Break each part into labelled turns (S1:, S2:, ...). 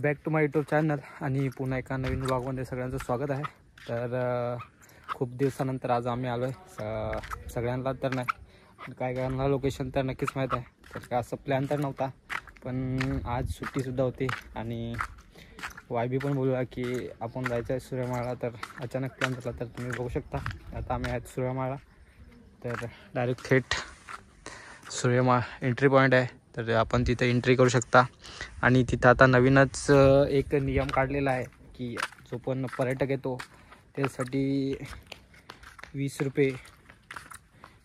S1: Back to my YouTube channel आणि पुन्हा एका नवीन ब्लॉगमध्ये सगळ्यांचं स्वागत आहे। तर खूप दिवसानंतर आज आम्ही आलो आहे। सगळ्यांना तर नाही, काय कायना लोकेशन तर नक्कीच माहीत आहे। तर काय असं प्लॅन तर नव्हता, पण आज सुट्टीसुद्धा होती आणि वायबी पण बोलला की आपण जायचं आहे सूर्यमाळा। तर अचानक प्लॅन झाला, तर तुम्ही बघू शकता आता आम्ही आहेत सूर्यमाळा। तर डायरेक्ट थेट सूर्यमाळा एंट्री पॉईंट आहे, तर आपण तिथे एंट्री करू शकता। आणि तिथं आता नवीनच एक नियम काढलेला आहे की जो पण पर्यटक येतो त्यासाठी 20 रुपये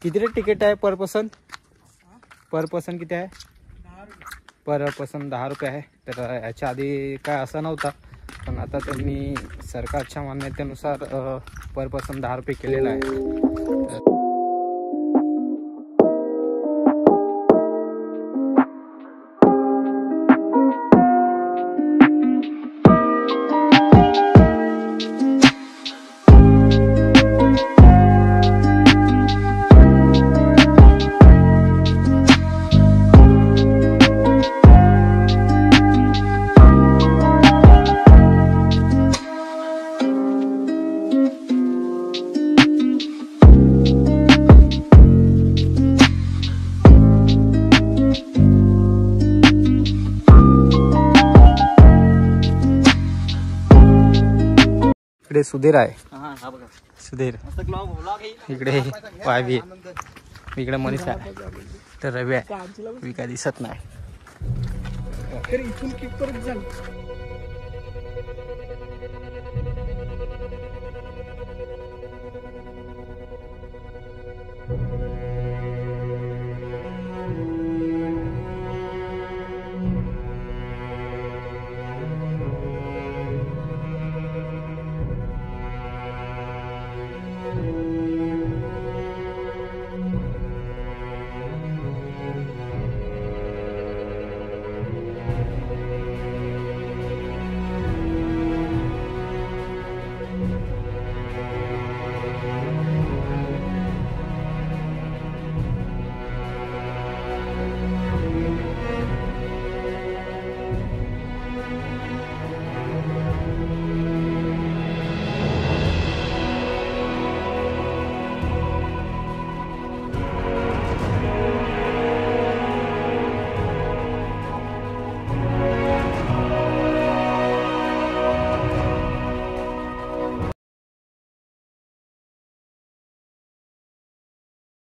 S1: किती रे तिकीट आहे पर पर्सन? किती आहे? पर पर्सन 10 रुपये आहे। तर याच्या आधी काय असं नव्हता, पण आता त्यांनी सरकारच्या मान्यतेनुसार पर पर्सन 10 रुपये केलेला आहे। इकडे सुधीर आहे, सुधीर इकडे वायबी, इकडे मनीष आहे, तर रवी आहे, मी काय दिसत नाही।